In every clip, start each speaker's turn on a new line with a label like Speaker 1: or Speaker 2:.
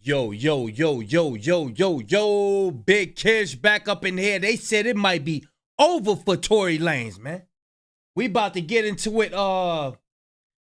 Speaker 1: Yo, Big Kish back up in here. They said it might be over for Tory Lanez, man. We about to get into it.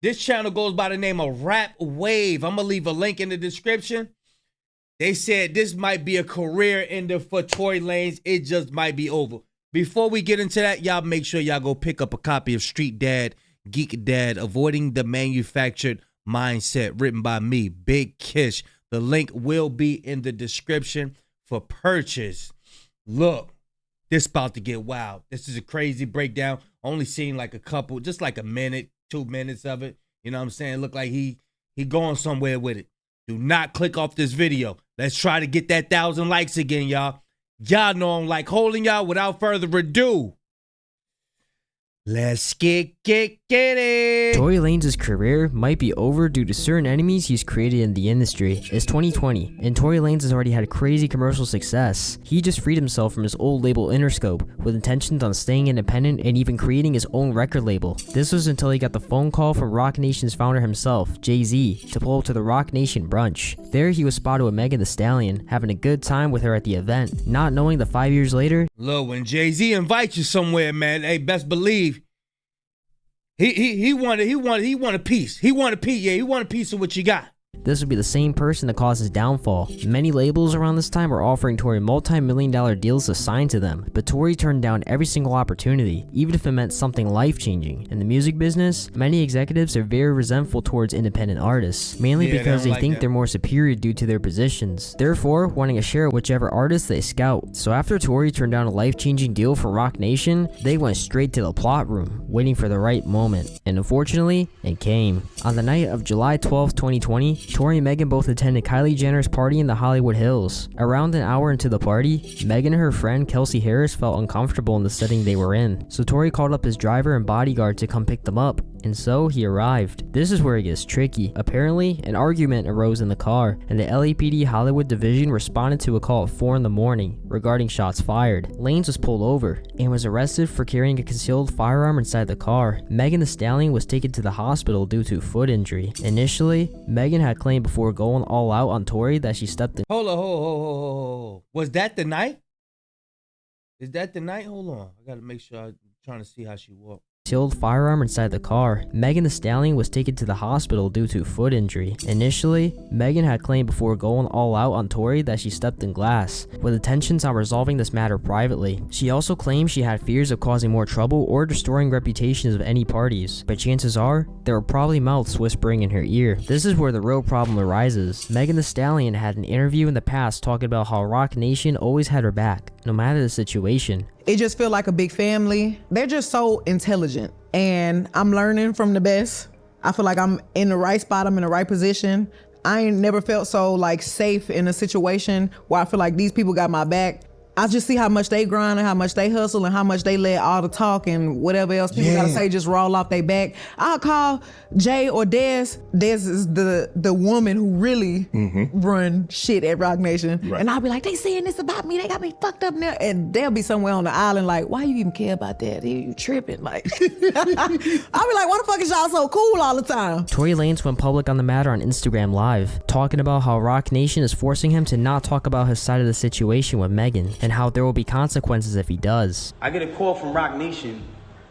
Speaker 1: This channel goes by the name of Rap Wave. I'm going to leave a link in the description. They said this might be a career ender for Tory Lanez. It just might be over. Before we get into that, y'all make sure y'all go pick up a copy of Street Dad, Geek Dad, Avoiding the Manufactured Mindset, written by me, Big Kish. The link will be in the description for purchase. Look, this about to get wild. This is a crazy breakdown. Only seen like a couple, just like a minute, 2 minutes of it. You know what I'm saying? Look like he going somewhere with it. Do not click off this video. Let's try to get that 1,000 likes again, y'all. Y'all know I'm like holding y'all. Without further ado, let's get it.
Speaker 2: Tory Lanez's career might be over due to certain enemies he's created in the industry. It's 2020, and Tory Lanez has already had crazy commercial success. He just freed himself from his old label Interscope, with intentions on staying independent and even creating his own record label. This was until he got the phone call from Roc Nation's founder himself, Jay-Z, to pull up to the Roc Nation brunch. There he was spotted with Megan Thee Stallion, having a good time with her at the event, not knowing that 5 years later,
Speaker 1: look, when Jay-Z invites you somewhere, man, hey, best believe he wanted a piece. He wanted a piece of what you got.
Speaker 2: this would be the same person that caused his downfall. Many labels around this time were offering Tory multi-million-dollar deals to sign to them, but Tory turned down every single opportunity, even if it meant something life-changing. In the music business, many executives are very resentful towards independent artists, mainly because they think they're more superior due to their positions, therefore wanting a share of whichever artist they scout. So after Tory turned down a life-changing deal for Roc Nation, they went straight to the plot room, waiting for the right moment. And unfortunately, it came. On the night of July 12, 2020, Tory and Megan both attended Kylie Jenner's party in the Hollywood Hills. Around an hour into the party, Megan and her friend Kelsey Harris felt uncomfortable in the setting they were in, so Tory called up his driver and bodyguard to come pick them up, and so he arrived. This is where it gets tricky. Apparently, an argument arose in the car, and the LAPD Hollywood division responded to a call at 4 in the morning regarding shots fired. Lanez was pulled over and was arrested for carrying a concealed firearm inside the car. Megan Thee Stallion was taken to the hospital due to foot injury. Initially, Megan had claimed before going all out on Tory that she stepped in.
Speaker 1: Hold on. Was that the night? Is that the night? Hold on. I gotta make sure. I'm trying to see how she walked.
Speaker 2: Concealed firearm inside the car. Megan Thee Stallion was taken to the hospital due to foot injury. Initially, Megan had claimed before going all out on Tory that she stepped in glass, with intentions on resolving this matter privately. She also claimed she had fears of causing more trouble or destroying reputations of any parties, but chances are, there were probably mouths whispering in her ear. This is where the real problem arises. Megan Thee Stallion had an interview in the past talking about how Roc Nation always had her back, no matter the situation.
Speaker 3: It just feel like a big family. They're just so intelligent, and I'm learning from the best. I feel like I'm in the right spot, I'm in the right position. I ain't never felt so like safe in a situation where I feel like these people got my back. I just see how much they grind and how much they hustle and how much they let all the talk and whatever else people gotta say just roll off their back. I'll call Jay or Des. Des is the woman who really run shit at Roc Nation. Right. And I'll be like, they saying this about me, they got me fucked up now. And they'll be somewhere on the island like, why you even care about that? You tripping? Like, I'll be like, why the fuck is y'all so cool all the time?
Speaker 2: Tory Lanez went public on the matter on Instagram Live, talking about how Roc Nation is forcing him to not talk about his side of the situation with Megan, and how there will be consequences if he does.
Speaker 4: I get a call from Roc Nation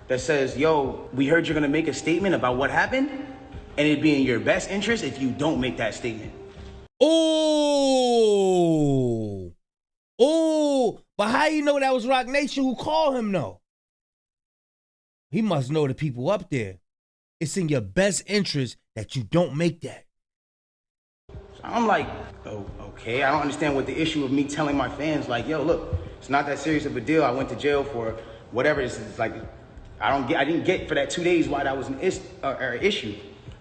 Speaker 4: that says, yo, we heard you're gonna make a statement about what happened, and it'd be in your best interest if you don't make that statement.
Speaker 1: Oh, but how you know that was Roc Nation who called him though? He must know the people up there. It's in your best interest that you don't make that.
Speaker 4: So I'm like, oh, okay, I don't understand what the issue of me telling my fans, like, yo, look, it's not that serious of a deal. I went to jail for whatever. It's like, I didn't get for that 2 days why that was an issue.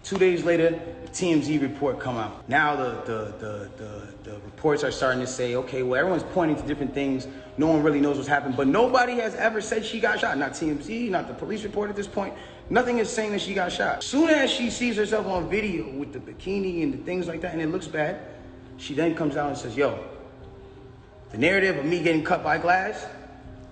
Speaker 4: 2 days later, the TMZ report come out. Now the reports are starting to say, okay, well, everyone's pointing to different things. No one really knows what's happened, but nobody has ever said she got shot. Not TMZ, not the police report at this point. Nothing is saying that she got shot. Soon as she sees herself on video with the bikini and the things like that, and it looks bad, she then comes out and says, yo, the narrative of me getting cut by glass,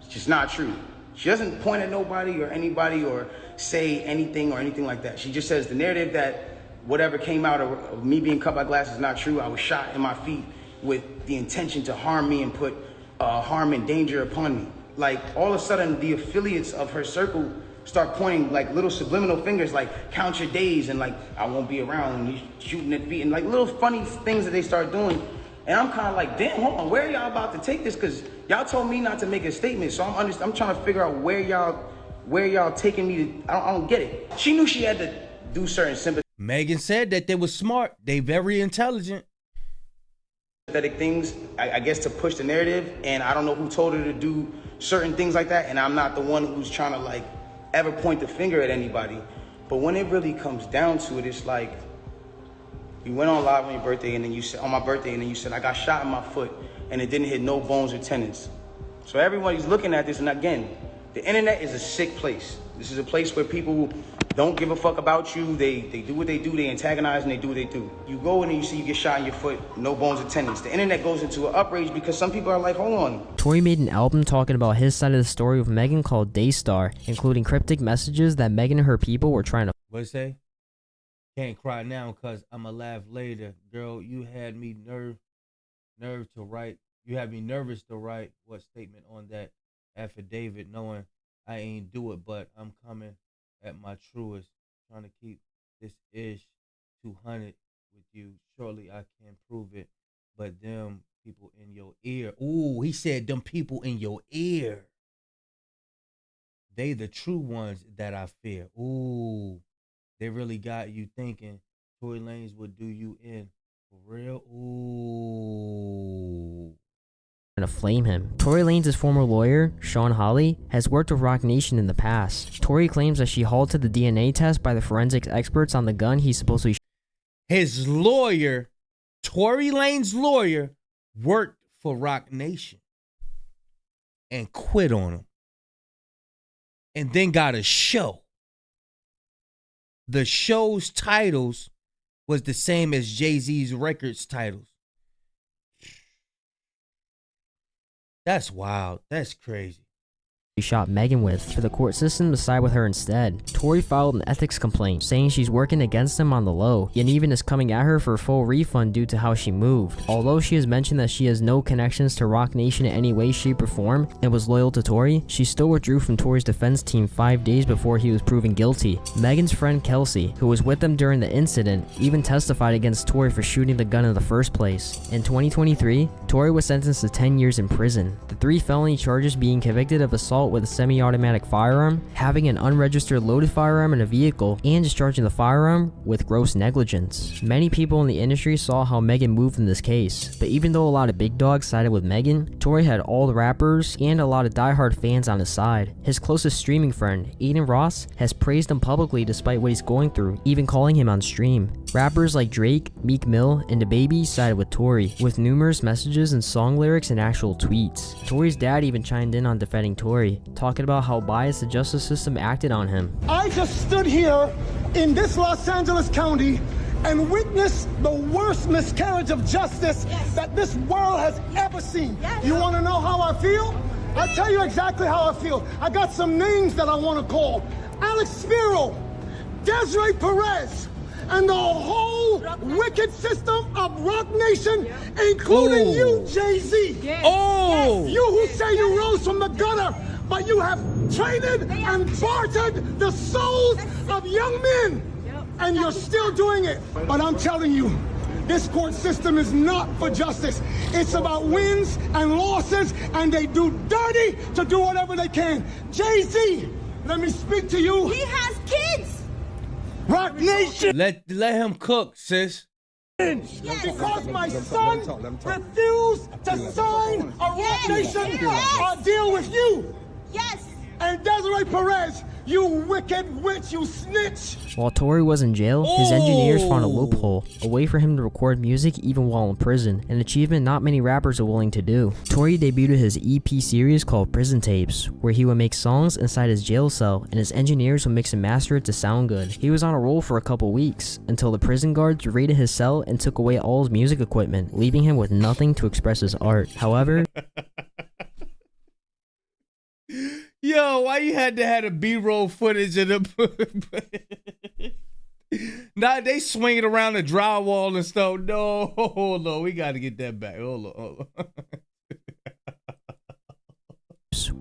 Speaker 4: it's just not true. She doesn't point at nobody or anybody or say anything or anything like that. She just says the narrative that whatever came out of me being cut by glass is not true. I was shot in my feet with the intention to harm me and put harm and danger upon me. Like, all of a sudden, the affiliates of her circle start pointing like little subliminal fingers, like count your days and like I won't be around when you shooting at feet and like little funny things that they start doing. And I'm kind of like, damn, hold on, where are y'all about to take this? Because y'all told me not to make a statement, so I'm trying to figure out where y'all taking me to. I don't get it. She knew she had to do certain sympathetic
Speaker 1: Megan said that they were smart. They very intelligent.
Speaker 4: things, I guess, to push the narrative. And I don't know who told her to do certain things like that. And I'm not the one who's trying to like ever point the finger at anybody. But when it really comes down to it, it's like, you went on live on your birthday, and then you said, on my birthday, and then you said, I got shot in my foot, and it didn't hit no bones or tendons. So everybody's looking at this, and again, the internet is a sick place. This is a place where people don't give a fuck about you. They do what they do, they antagonize, and they do what they do. You go in and you see you get shot in your foot, no bones or tendons. The internet goes into an outrage because some people are like, hold on.
Speaker 2: Tory made an album talking about his side of the story with Megan called Daystar, including cryptic messages that Megan and her people were trying to.
Speaker 1: What'd it say? Can't cry now because I'ma laugh later. Girl, you had me nerve to write. You had me nervous to write what statement on that affidavit, knowing I ain't do it, but I'm coming at my truest, trying to keep this ish 200 with you. Surely I can prove it, but them people in your ear. Ooh, he said them people in your ear. They the true ones that I fear. Ooh, they really got you thinking Tory Lanez would do you in. For real? Ooh.
Speaker 2: To flame him. Tory Lanez's former lawyer, Sean Hawley, has worked with Roc Nation in the past. Tory claims that she halted the DNA test by the forensics experts on the gun he supposedly.
Speaker 1: His lawyer, Tory Lanez's lawyer, worked for Roc Nation and quit on him. And then got a show. The show's titles was the same as Jay-Z's records titles. That's wild. That's crazy.
Speaker 2: Shot Megan with for the court system to side with her instead. Tory filed an ethics complaint saying she's working against him on the low, and even is coming at her for a full refund due to how she moved. Although she has mentioned that she has no connections to Roc Nation in any way, shape, or form and was loyal to Tory, she still withdrew from Tory's defense team 5 days before he was proven guilty. Megan's friend Kelsey, who was with them during the incident, even testified against Tory for shooting the gun in the first place. In 2023, Tory was sentenced to 10 years in prison. The 3 felony charges being convicted of assault with a semi-automatic firearm, having an unregistered loaded firearm in a vehicle, and discharging the firearm with gross negligence. Many people in the industry saw how Megan moved in this case, but even though a lot of big dogs sided with Megan, Tory had all the rappers and a lot of diehard fans on his side. His closest streaming friend, Aiden Ross, has praised him publicly despite what he's going through, even calling him on stream. Rappers like Drake, Meek Mill, and DaBaby sided with Tory, with numerous messages and song lyrics and actual tweets. Tory's dad even chimed in on defending Tory, talking about how biased the justice system acted on him.
Speaker 5: I just stood here in this Los Angeles County and witnessed the worst miscarriage of justice that this world has ever seen. You want to know how I feel? I'll tell you exactly how I feel. I got some names that I want to call. Alex Spiro, Desiree Perez, and the whole wicked system of Roc Nation, including you, Jay-Z.
Speaker 1: Oh!
Speaker 5: You who say you rose from the gutter, but you have traded and bartered the souls of young men, and you're still doing it. But I'm telling you, this court system is not for justice. It's about wins and losses, and they do dirty to do whatever they can. Jay-Z, let me speak to you.
Speaker 6: He has kids.
Speaker 5: Roc Nation.
Speaker 1: Let him cook, sis.
Speaker 5: Because my son refused to sign a Roc Nation deal with you.
Speaker 6: Yes.
Speaker 5: And Desiree Perez, you wicked witch, you snitch.
Speaker 2: While Tory was in jail, his engineers found a loophole, a way for him to record music even while in prison, an achievement not many rappers are willing to do. Tory debuted his EP series called Prison Tapes, where he would make songs inside his jail cell and his engineers would mix and master it to sound good. He was on a roll for a couple weeks, until the prison guards raided his cell and took away all his music equipment, leaving him with nothing to express his art. However,
Speaker 1: Yo, why you had to have a B-roll footage of the Now they swinging around the drywall and stuff. No, hold on. We got to get that back. Hold on.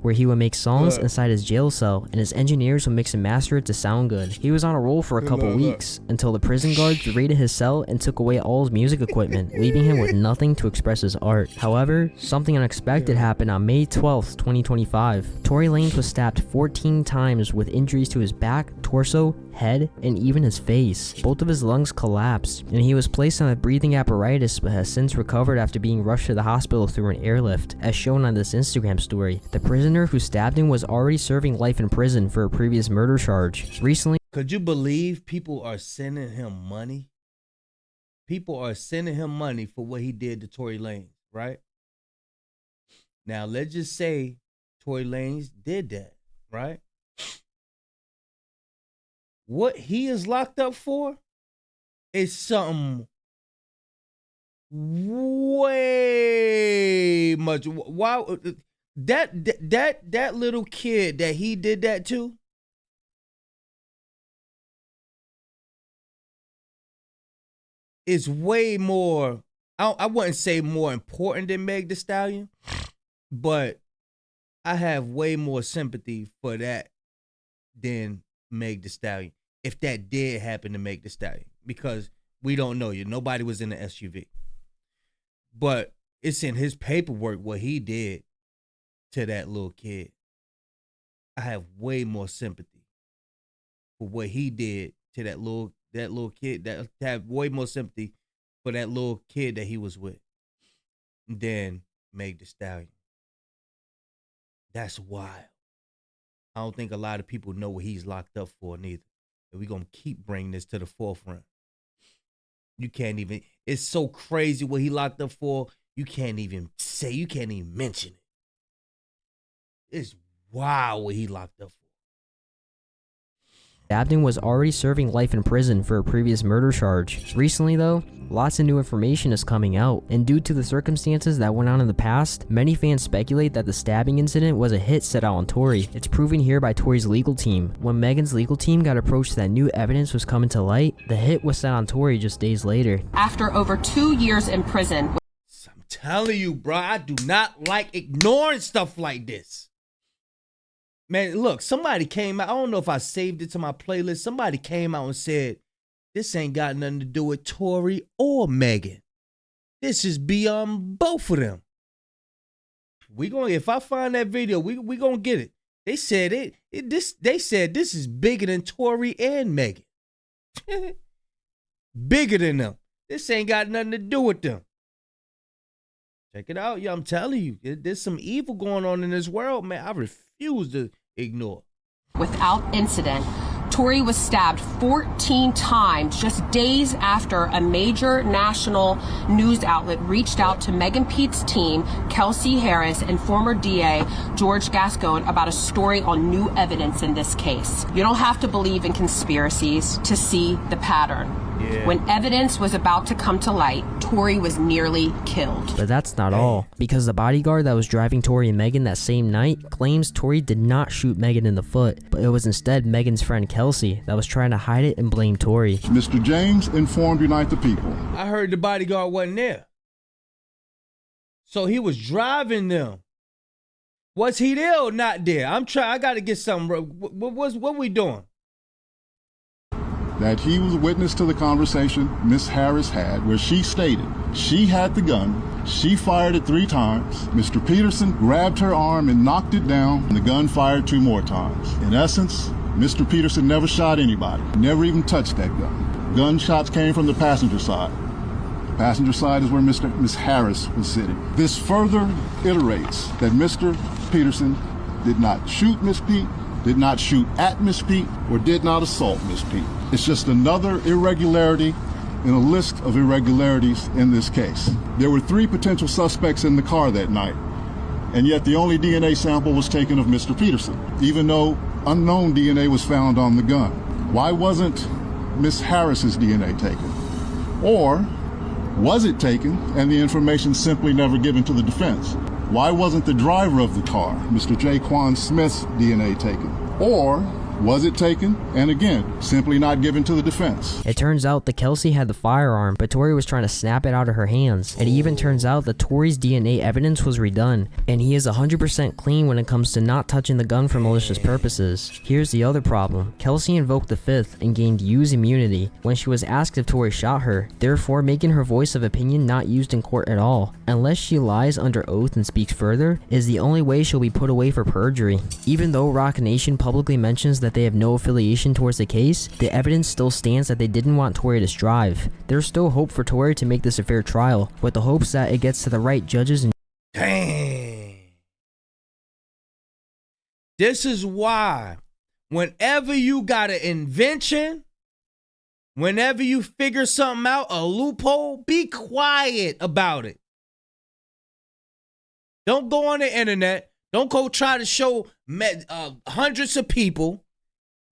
Speaker 2: Where he would make songs inside his jail cell and his engineers would mix and master it to sound good. He was on a roll for a couple weeks until the prison guards raided his cell and took away all his music equipment, leaving him with nothing to express his art. However, something unexpected happened on May 12th, 2025. Tory Lanez was stabbed 14 times with injuries to his back, torso, head, and even his face. Both of his lungs collapsed, and he was placed on a breathing apparatus but has since recovered after being rushed to the hospital through an airlift, as shown on this Instagram story. The prisoner who stabbed him was already serving life in prison for a previous murder charge. Recently,
Speaker 1: could you believe people are sending him money? People are sending him money for what he did to Tory Lanez, right? Now, let's just say Tory Lanez did that, right? What he is locked up for is something way much. Wow, that little kid that he did that to, is way more. I wouldn't say more important than Meg Thee Stallion, but I have way more sympathy for that than Meg Thee Stallion, if that did happen to Meg Thee Stallion, because we don't know you. Nobody was in the SUV. But it's in his paperwork what he did to that little kid. I have way more sympathy for what he did to that little kid. That have way more sympathy for that little kid that he was with than Meg Thee Stallion. That's wild. I don't think a lot of people know what he's locked up for neither. And we're going to keep bringing this to the forefront. You can't even, it's so crazy what he locked up for. You can't even mention it. It's wild what he locked up for.
Speaker 2: Abden was already serving life in prison for a previous murder charge. Recently though, lots of new information is coming out, and due to the circumstances that went on in the past, many fans speculate that the stabbing incident was a hit set out on Tory. It's proven here by Tory's legal team. When Megan's legal team got approached that new evidence was coming to light, the hit was set on Tory just days later.
Speaker 6: After over 2 years in prison.
Speaker 1: I'm telling you, bro, I do not like ignoring stuff like this. Man, look, somebody came out. I don't know if I saved it to my playlist. Somebody came out and said, this ain't got nothing to do with Tory or Megan. This is beyond both of them. If I find that video, we gonna get it. They said they said this is bigger than Tory and Megan. Bigger than them. This ain't got nothing to do with them. Check it out, yo. I'm telling you, there's some evil going on in this world, man. I refuse to ignore.
Speaker 6: Without incident, Tory was stabbed 14 times just days after a major national news outlet reached out to Megan Pete's team, Kelsey Harris, and former DA George Gascon about a story on new evidence in this case. You don't have to believe in conspiracies to see the pattern. Yeah. When evidence was about to come to light, Tory was nearly killed.
Speaker 2: But that's not all, because the bodyguard that was driving Tory and Megan that same night claims Tory did not shoot Megan in the foot, but it was instead Megan's friend Kelsey that was trying to hide it and blame Tory.
Speaker 7: Mr. James informed Unite the People.
Speaker 1: I heard the bodyguard wasn't there. So he was driving them. Was he there or not there? I got to get something. What we doing?
Speaker 7: That he was a witness to the conversation Miss Harris had, where she stated she had the gun, she fired it 3 times, Mr. Peterson grabbed her arm and knocked it down, and the gun fired 2 more times. In essence, Mr. Peterson never shot anybody, never even touched that gun. Gunshots came from the passenger side. The passenger side is where Miss Harris was sitting. This further iterates that Mr. Peterson did not shoot Miss Pete, did not shoot at Miss Pete, or did not assault Miss Pete. It's just another irregularity in a list of irregularities in this case. There were 3 potential suspects in the car that night, and yet the only DNA sample was taken of Mr. Peterson, even though unknown DNA was found on the gun. Why wasn't Miss Harris's DNA taken? Or was it taken and the information simply never given to the defense? Why wasn't the driver of the car, Mr. Jaquan Smith's DNA taken? Or Was it taken? And again, simply not given to the defense.
Speaker 2: It turns out that Kelsey had the firearm, but Tory was trying to snap it out of her hands. It even turns out that Tory's DNA evidence was redone, and he is 100% clean when it comes to not touching the gun for malicious purposes. Here's the other problem. Kelsey invoked the Fifth and gained use immunity when she was asked if Tory shot her, therefore making her voice of opinion not used in court at all. Unless she lies under oath and speaks further, is the only way she'll be put away for perjury. Even though Rock Nation publicly mentions that they have no affiliation towards the case, the evidence still stands that they didn't want Tory to strive. There's still hope for Tory to make this a fair trial, with the hopes that it gets to the right judges and
Speaker 1: Dang. This is why whenever you got an invention, whenever you figure something out, a loophole, be quiet about it. Don't go on the internet. Don't go try to show hundreds of people,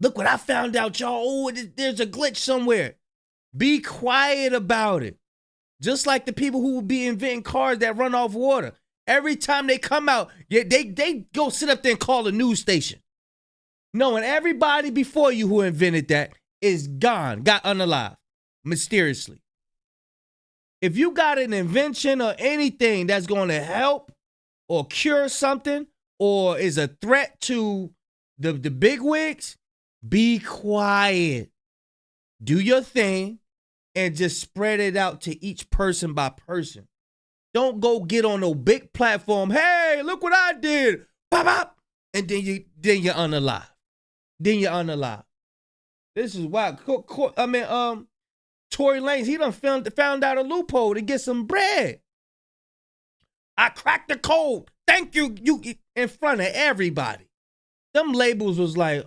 Speaker 1: look what I found out, y'all. Oh, there's a glitch somewhere. Be quiet about it. Just like the people who will be inventing cars that run off water. Every time they come out, they go sit up there and call a news station, knowing everybody before you who invented that is gone, got unalive, mysteriously. If you got an invention or anything that's going to help or cure something or is a threat to the bigwigs, be quiet. Do your thing and just spread it out to each person by person. Don't go get on no big platform. Hey, look what I did. Bop, bop. And then you're unalive. Then you're unalive. This is why Tory Lanez, he done found out a loophole to get some bread. I cracked the code. Thank you, you in front of everybody. Them labels was like,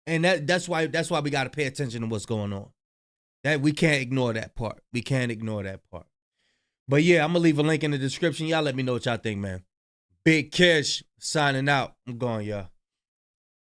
Speaker 1: and that's why we got to pay attention to what's going on. That we can't ignore that part. We can't ignore that part. But yeah, I'm gonna leave a link in the description. Y'all let me know what y'all think, man. Big Kish signing out. I'm going, y'all.